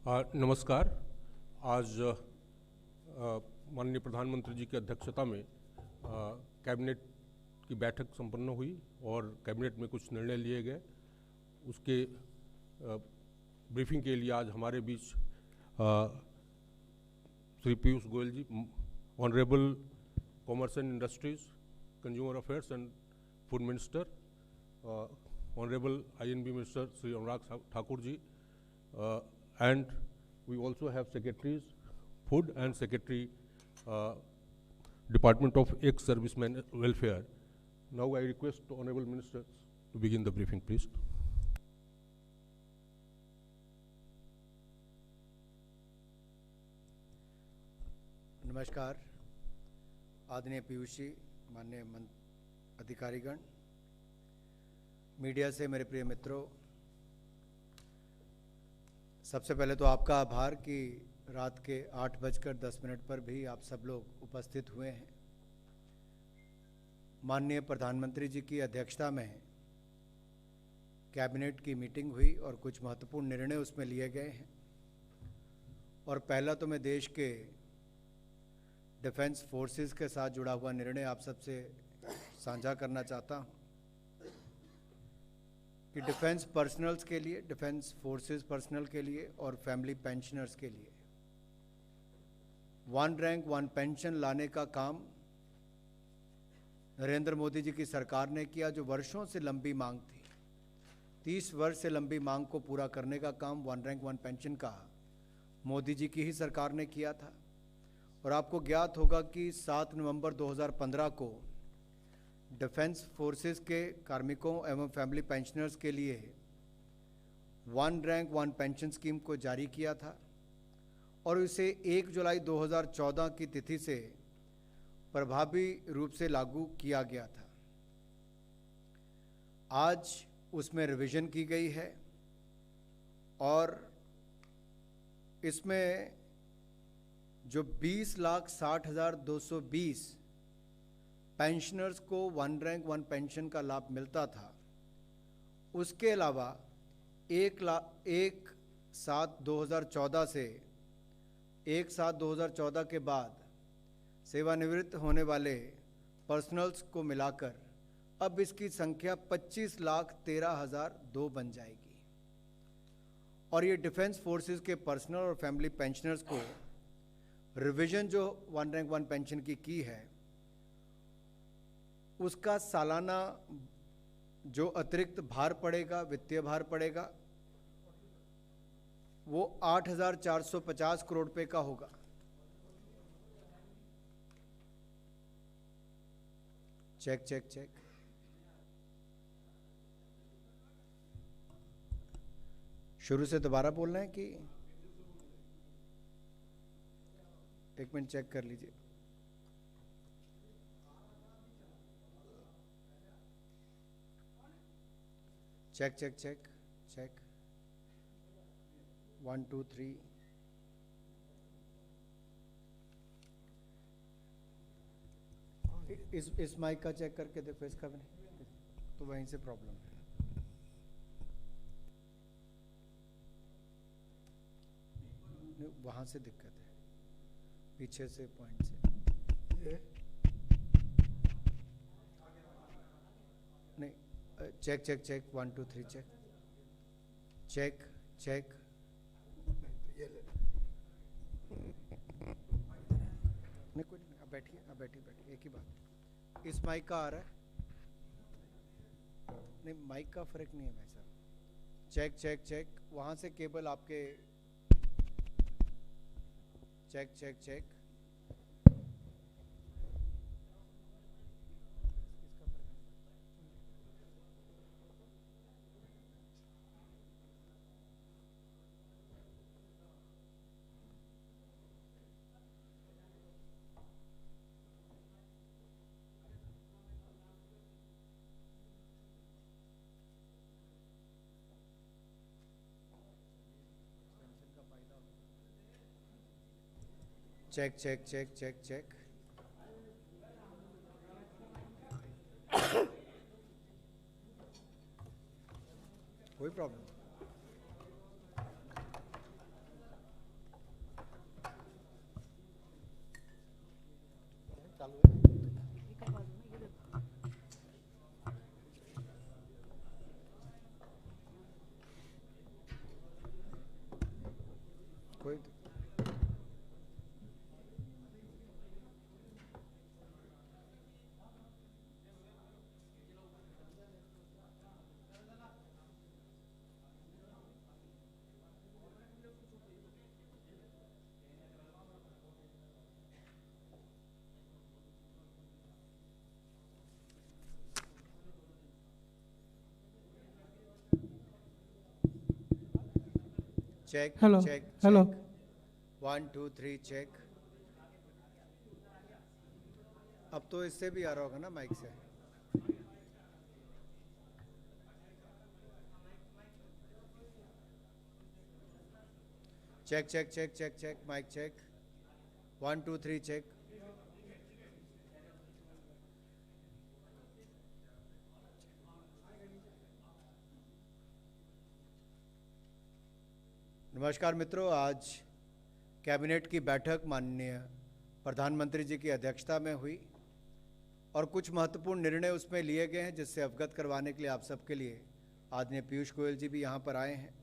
नमस्कार। आज माननीय प्रधानमंत्री जी की अध्यक्षता में कैबिनेट की बैठक संपन्न हुई और कैबिनेट में कुछ निर्णय लिए गए। उसके ब्रीफिंग के लिए आज हमारे बीच Shri Piyush Goyal ji, honourable commerce and industries, consumer affairs and food minister, honourable INB minister Shri Anurag Thakur ji, and we also have secretaries, food and secretary, Department of Ex-Servicemen Welfare. Now I request honorable ministers to begin the briefing, please. नमस्कार। आदरणीय पीयूष जी, माननीय अधिकारीगण, media से मेरे प्रिय मित्रों, सबसे पहले तो आपका आभार कि रात के 8:10 पर भी आप सब लोग उपस्थित हुए हैं। माननीय प्रधानमंत्री जी की अध्यक्षता में कैबिनेट की मीटिंग हुई और कुछ महत्वपूर्ण निर्णय उसमें लिए गए हैं। और पहला तो मैं देश के डिफेंस फोर्सेस के साथ जुड़ा हुआ निर्णय आप सबसे साझा करना चाहता हूँ कि डिफेंस पर्सनल्स के लिए, डिफेंस फोर्सेस पर्सनल के लिए और फैमिली पेंशनर्स के लिए वन रैंक वन पेंशन लाने का काम नरेंद्र मोदी जी की सरकार ने किया, जो वर्षों से लंबी मांग थी। 30 वर्ष से लंबी मांग को पूरा करने का काम वन रैंक वन पेंशन का मोदी जी की ही सरकार ने किया था। और आपको ज्ञात होगा कि 7 नवंबर 2015 को डिफेंस फोर्सेस के कार्मिकों एवं फैमिली पेंशनर्स के लिए one rank one pension scheme को जारी किया था और इसे 1 जुलाई 2014 की तिथि से प्रभावी रूप से लागू किया गया था। आज उसमें रिवीजन की गई है और इसमें जो 20,60,220 पेंशनर्स को वन रैंक वन पेंशन का लाभ मिलता था, उसके अलावा 1/7/2014 से 1/7/2014 के बाद सेवानिवृत्त होने वाले पर्सनल्स को मिलाकर अब इसकी संख्या 25,13,002 बन जाएगी। और ये डिफेंस फोर्सेस के पर्सनल और फैमिली पेंशनर्स को रिवीजन जो वन रैंक वन पेंशन की है, उसका सालाना जो अतिरिक्त भार पड़ेगा, वित्तीय भार पड़ेगा, वो 8,450 करोड़ रुपए का होगा। Check check check. शुरू से दोबारा बोलना है कि 1 मिनट चेक कर लीजिए। Check check check check 1 2 3। इस माइक का चेक करके देखो, इसका भी नहीं तो वहीं से प्रॉब्लम है। वहां से दिक्कत है, पीछे से पॉइंट से नहीं। Check check check 1 2 3 check check check. नहीं कोई नहीं, अब बैठिए, अब बैठिए बैठिए। एक ही बात, इस माइक का आ रहा है? नहीं, माइक का फर्क नहीं है भाई साहब। चेक चेक चेक, वहां से केबल आपके check check check. Check check check check check. कोई प्रॉब्लम? कोई check hello check hello 1 2 3 check. अब तो इससे भी आ रहा होगा ना माइक से। Check check check check check mic check 1 2 3 check. नमस्कार मित्रों, आज कैबिनेट की बैठक माननीय प्रधानमंत्री जी की अध्यक्षता में हुई और कुछ महत्वपूर्ण निर्णय उसमें लिए गए हैं, जिससे अवगत करवाने के लिए आप सबके लिए आदरणीय पीयूष गोयल जी भी यहाँ पर आए हैं।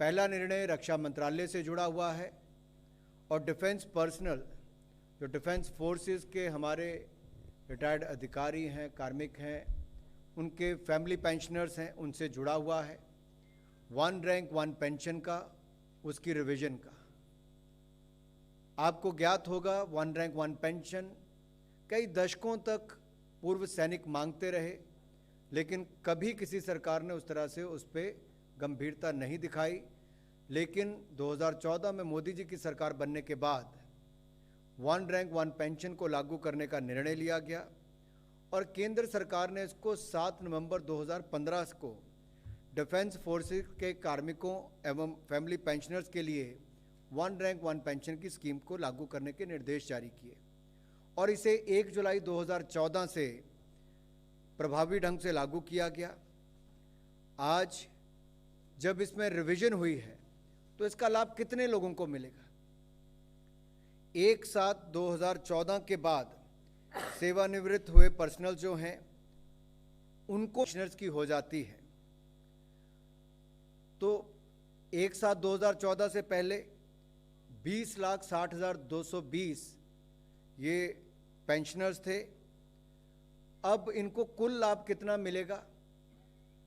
पहला निर्णय रक्षा मंत्रालय से जुड़ा हुआ है और डिफेंस पर्सनल, जो डिफेंस फोर्सेस के हमारे रिटायर्ड अधिकारी हैं, कार्मिक हैं, उनके फैमिली पेंशनर्स हैं, उनसे जुड़ा हुआ है। 1 रैंक 1 पेंशन का, उसकी रिवीजन का। आपको ज्ञात होगा 1 रैंक 1 पेंशन कई दशकों तक पूर्व सैनिक मांगते रहे, लेकिन कभी किसी सरकार ने उस तरह से उस पर गंभीरता नहीं दिखाई। लेकिन 2014 में मोदी जी की सरकार बनने के बाद 1 रैंक 1 पेंशन को लागू करने का निर्णय लिया गया और केंद्र सरकार ने इसको 7 नवंबर 2015 को डिफेंस फोर्सेस के कार्मिकों एवं फैमिली पेंशनर्स के लिए 1 रैंक 1 पेंशन की स्कीम को लागू करने के निर्देश जारी किए और इसे 1 जुलाई 2014 से प्रभावी ढंग से लागू किया गया। आज जब इसमें रिवीजन हुई है तो इसका लाभ कितने लोगों को मिलेगा? 1/7/2014 के बाद सेवानिवृत्त हुए पर्सनल जो हैं उनको पेंशनर्स की हो जाती है। तो 1/7/2014 से पहले 20,60,220 ये पेंशनर्स थे। अब इनको कुल लाभ कितना मिलेगा?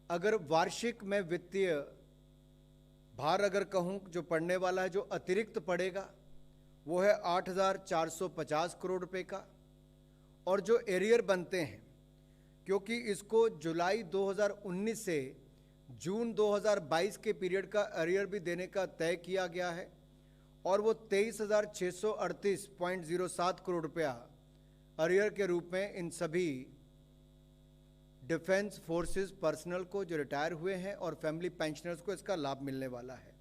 अगर वार्षिक में वित्तीय भार अगर कहूं जो पड़ने वाला है, जो अतिरिक्त पड़ेगा, वो है 8,450 करोड़ रुपए का। और जो एरियर बनते हैं, क्योंकि इसको जुलाई 2019 से जून 2022 के पीरियड का एरियर भी देने का तय किया गया है और वो 23,638.07 करोड़ रुपया एरियर के रूप में इन सभी डिफेंस फोर्सेस पर्सनल को जो रिटायर हुए हैं और फैमिली पेंशनर्स को इसका लाभ मिलने वाला है।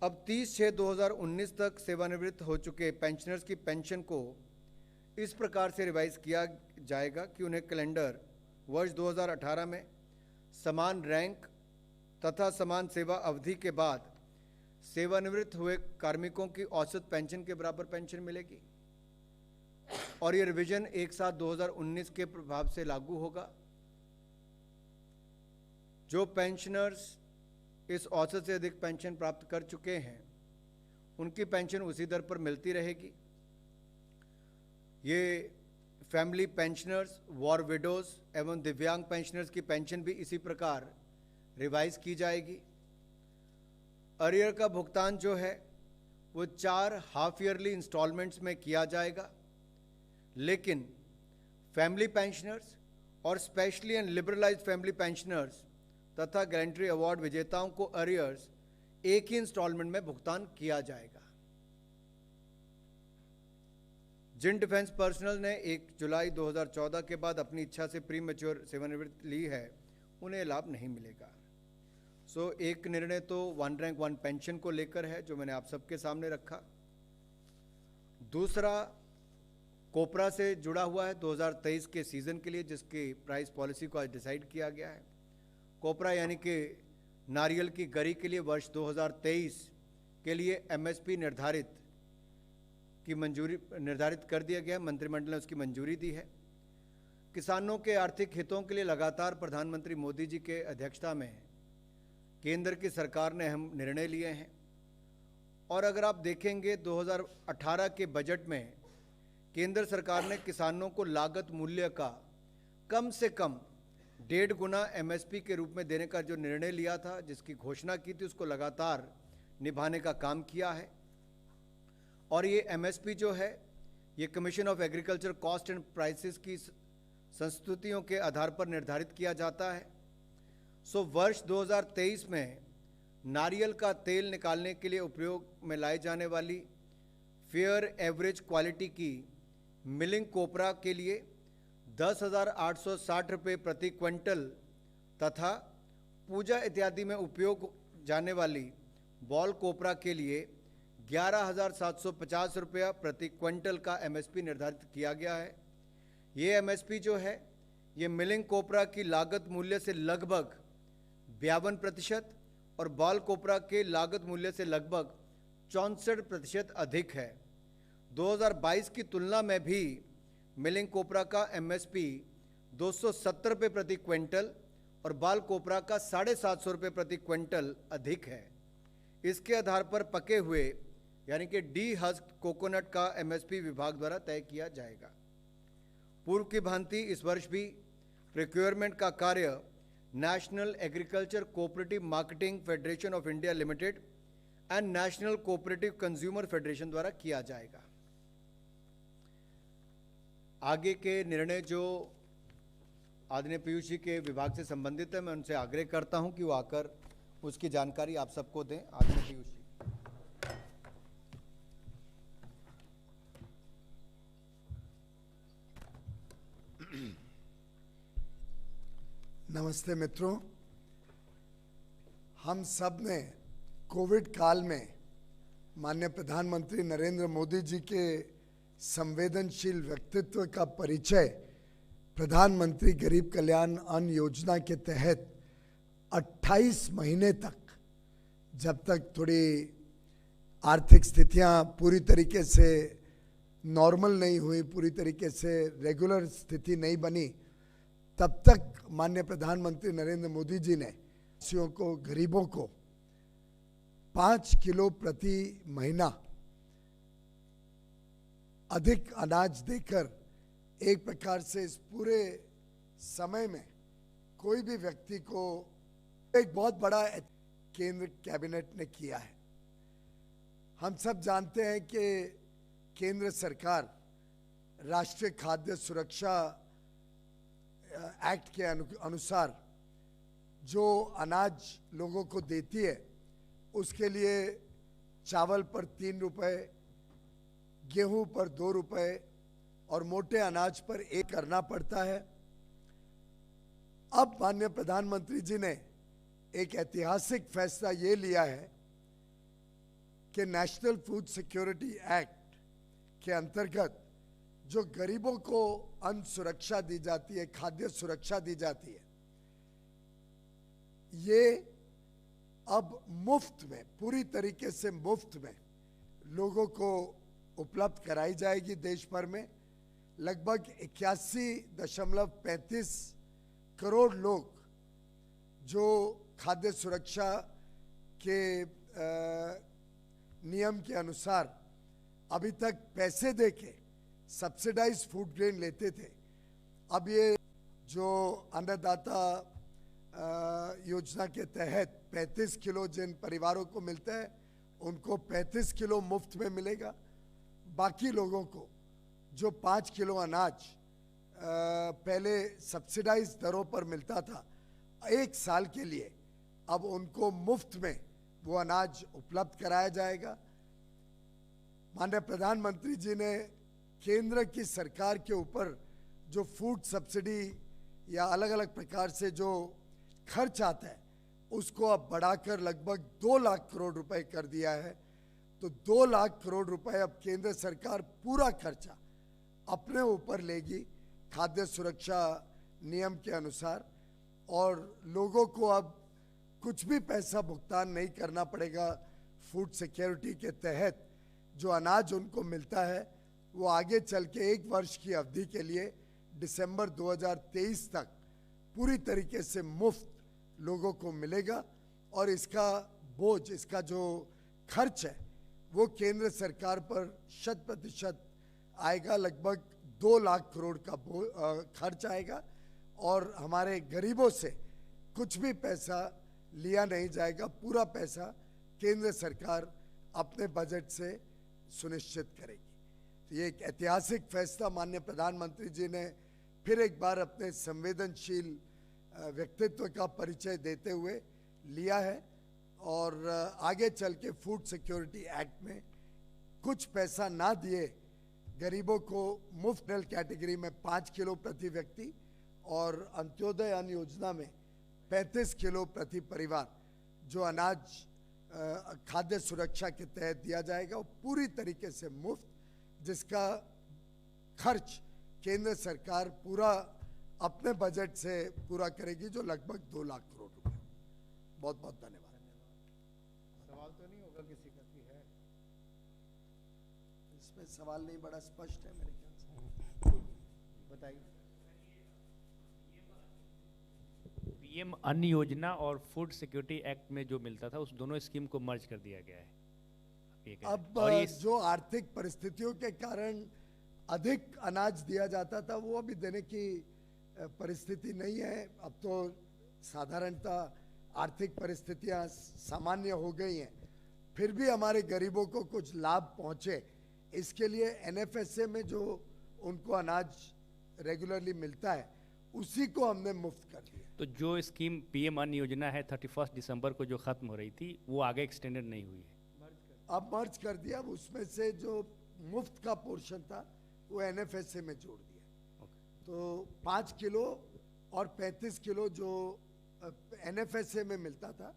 अब 30/6/2019 तक सेवानिवृत्त हो चुके पेंशनर्स की पेंशन को इस प्रकार से रिवाइज किया जाएगा कि उन्हें कैलेंडर वर्ष 2018 में समान रैंक तथा समान सेवा अवधि के बाद सेवानिवृत्त हुए कार्मिकों की औसत पेंशन के बराबर पेंशन मिलेगी और ये रिवीजन 1/7/2019 के प्रभाव से लागू होगा। जो पेंशनर्स इस औसत से अधिक पेंशन प्राप्त कर चुके हैं उनकी पेंशन उसी दर पर मिलती रहेगी। ये फैमिली पेंशनर्स, वॉर विडोज एवं दिव्यांग पेंशनर्स की पेंशन भी इसी प्रकार रिवाइज की जाएगी। अरियर का भुगतान जो है वो 4 हाफ ईयरली इंस्टॉलमेंट्स में किया जाएगा, लेकिन फैमिली पेंशनर्स और specially and liberalised family pensioners तथा गैलेंट्री अवार्ड विजेताओं को अरियर्स एक ही इंस्टॉलमेंट में भुगतान किया जाएगा। जिन डिफेंस पर्सनल ने 1 जुलाई 2014 के बाद अपनी इच्छा से प्री मैच्योर सेवानिवृत्ति ली है, उन्हें लाभ नहीं मिलेगा। एक निर्णय तो 1 रैंक 1 पेंशन को लेकर है जो मैंने आप सबके सामने रखा। दूसरा कोपरा से जुड़ा हुआ है 2023 के सीजन के लिए, जिसकी प्राइस पॉलिसी को आज डिसाइड किया गया है। कोपरा यानी कि नारियल की गरी के लिए वर्ष 2023 के लिए एमएसपी निर्धारित कर दिया गया। मंत्रिमंडल ने उसकी मंजूरी दी है। किसानों के आर्थिक हितों के लिए लगातार प्रधानमंत्री मोदी जी के अध्यक्षता में केंद्र की सरकार ने अहम निर्णय लिए हैं। और अगर आप देखेंगे 2018 के बजट में केंद्र सरकार ने किसानों को लागत मूल्य का कम से कम 1.5 गुना एमएसपी के रूप में देने का जो निर्णय लिया था, जिसकी घोषणा की थी, उसको लगातार निभाने का काम किया है। और ये एमएसपी जो है, ये commission of agriculture cost and prices की संस्तुतियों के आधार पर निर्धारित किया जाता है। वर्ष 2023 में नारियल का तेल निकालने के लिए उपयोग में लाई जाने वाली फेयर एवरेज क्वालिटी की मिलिंग कोपरा के लिए 10,860 रुपये प्रति क्विंटल तथा पूजा इत्यादि में उपयोग जाने वाली बॉल कोपरा के लिए 11,750 रुपया प्रति क्विंटल का एमएसपी निर्धारित किया गया है। ये एमएसपी जो है, ये मिलिंग कोपरा की लागत मूल्य से लगभग 52% और बॉल कोपरा के लागत मूल्य से लगभग 64% अधिक है। 2022 की तुलना में भी मिलिंग कोपरा का एमएसपी 270 रुपये प्रति क्विंटल और बाल कोपरा का 750 रुपये प्रति क्विंटल अधिक है। इसके आधार पर पके हुए यानी कि डी हस्क कोकोनट का एमएसपी विभाग द्वारा तय किया जाएगा। पूर्व की भांति इस वर्ष भी प्रोक्योरमेंट का कार्य national agriculture cooperative marketing federation of India limited and national cooperative consumer federation द्वारा किया जाएगा। आगे के निर्णय जो आदरणीय पीयूष जी के विभाग से संबंधित है, मैं उनसे आग्रह करता हूं कि वो आकर उसकी जानकारी आप सबको दें। आदरणीय पीयूष जी। नमस्ते मित्रों, हम सब ने कोविड काल में माननीय प्रधानमंत्री नरेंद्र मोदी जी के संवेदनशील व्यक्तित्व का परिचय प्रधानमंत्री गरीब कल्याण अन्न योजना के तहत 28 महीने तक, जब तक थोड़ी आर्थिक स्थितियां पूरी तरीके से नॉर्मल नहीं हुई, पूरी तरीके से रेगुलर स्थिति नहीं बनी, तब तक माननीय प्रधानमंत्री नरेंद्र मोदी जी ने देशवासियों को, गरीबों को 5 किलो प्रति महीना अधिक अनाज देकर एक प्रकार से इस पूरे समय में कोई भी व्यक्ति को एक बहुत बड़ा केंद्र कैबिनेट ने किया है। हम सब जानते हैं कि केंद्र सरकार राष्ट्रीय खाद्य सुरक्षा एक्ट के अनुसार जो अनाज लोगों को देती है, उसके लिए चावल पर 3 रुपए, गेहूं पर 2 रुपए और मोटे अनाज पर 1 करना पड़ता है। अब माननीय प्रधानमंत्री जी ने एक ऐतिहासिक फैसला ये लिया है कि नेशनल फूड सिक्योरिटी एक्ट के अंतर्गत जो गरीबों को अन्न सुरक्षा दी जाती है, खाद्य सुरक्षा दी जाती है, ये अब मुफ्त में, पूरी तरीके से मुफ्त में लोगों को उपलब्ध कराई जाएगी। देश भर में लगभग 81.35 करोड़ लोग जो खाद्य सुरक्षा के नियम के अनुसार अभी तक पैसे देके सब्सिडाइज फूड ग्रेन लेते थे, अब ये जो अन्नदाता योजना के तहत 35 किलो जिन परिवारों को मिलता है, उनको 35 किलो मुफ्त में मिलेगा। बाकी लोगों को जो 5 किलो अनाज पहले सब्सिडाइज दरों पर मिलता था, 1 साल के लिए अब उनको मुफ्त में वो अनाज उपलब्ध कराया जाएगा। माननीय प्रधानमंत्री जी ने केंद्र की सरकार के ऊपर जो फूड सब्सिडी या अलग अलग प्रकार से जो खर्च आता है, उसको अब बढ़ाकर लगभग 2 लाख करोड़ रुपए कर दिया है। तो 2 लाख करोड़ रुपए अब केंद्र सरकार पूरा खर्चा अपने ऊपर लेगी खाद्य सुरक्षा नियम के अनुसार, और लोगों को अब कुछ भी पैसा भुगतान नहीं करना पड़ेगा। फूड सिक्योरिटी के तहत जो अनाज उनको मिलता है, वो आगे चल के 1 वर्ष की अवधि के लिए दिसंबर 2023 तक पूरी तरीके से मुफ्त लोगों को मिलेगा। और इसका बोझ, इसका जो खर्च है वो केंद्र सरकार पर 100% आएगा। लगभग 2 लाख करोड़ का खर्च आएगा और हमारे गरीबों से कुछ भी पैसा लिया नहीं जाएगा। पूरा पैसा केंद्र सरकार अपने बजट से सुनिश्चित करेगी। तो ये एक ऐतिहासिक फैसला माननीय प्रधानमंत्री जी ने फिर एक बार अपने संवेदनशील व्यक्तित्व का परिचय देते हुए लिया है और आगे चल के फूड सिक्योरिटी एक्ट में कुछ पैसा ना दिए गरीबों को मुफ्त मिल कैटेगरी में 5 किलो प्रति व्यक्ति और अंत्योदय अन्न योजना में 35 किलो प्रति परिवार जो अनाज खाद्य सुरक्षा के तहत दिया जाएगा, वो पूरी तरीके से मुफ्त, जिसका खर्च केंद्र सरकार पूरा अपने बजट से पूरा करेगी, जो लगभग 2 लाख करोड़ रुपए। बहुत बहुत धन्यवाद। सवाल तो नहीं होगा किसी का कि है? इसमें सवाल नहीं, बड़ा स्पष्ट है मेरे ख्याल से। बताइए। पीएम अन्न योजना और फूड सिक्योरिटी एक्ट में जो मिलता था उस दोनों स्कीम को मर्ज कर दिया गया है। अब और जो आर्थिक परिस्थितियों के कारण अधिक अनाज दिया जाता था वो अभी देने की परिस्थिति नहीं है। अब तो साधारणतः आर्थिक परिस्थितियां सामान्य हो गई हैं, फिर भी हमारे गरीबों को कुछ लाभ पहुंचे इसके लिए एनएफएसए में जो उनको अनाज रेगुलरली मिलता है उसी को हमने मुफ्त कर दिया। तो जो स्कीम पीएम अन्न योजना है 31 दिसंबर को जो खत्म हो रही थी वो आगे एक्सटेंडेड नहीं हुई है। अब मर्ज कर दिया। अब उसमें से जो मुफ्त का पोर्शन था वो एनएफएसए में जोड़ दिया। तो 5 किलो और 35 किलो जो एनएफएसए में मिलता था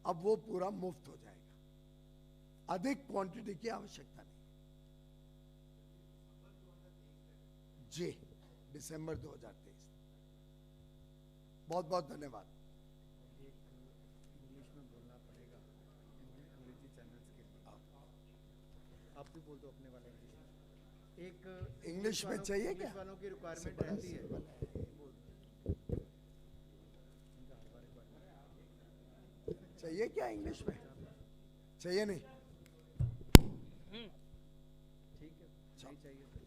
अब वो पूरा मुफ्त हो जाएगा। अधिक क्वांटिटी की आवश्यकता नहीं। जी, दिसंबर 2023। बहुत बहुत धन्यवाद। इंग्लिश में बोलना पड़ेगा अंग्रेजी चैनल्स के लिए। आप भी बोल दो अपने वाले इंग्लिश में। एक इंग्लिश में चाहिए क्या? इंग्लिश वालों की रिक्वायरमेंट रहती है। चाहिए क्या इंग्लिश में? चाहिए नहीं? ठीक है, नहीं चाहिए तो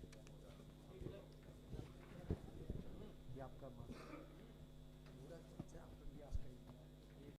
ये आपका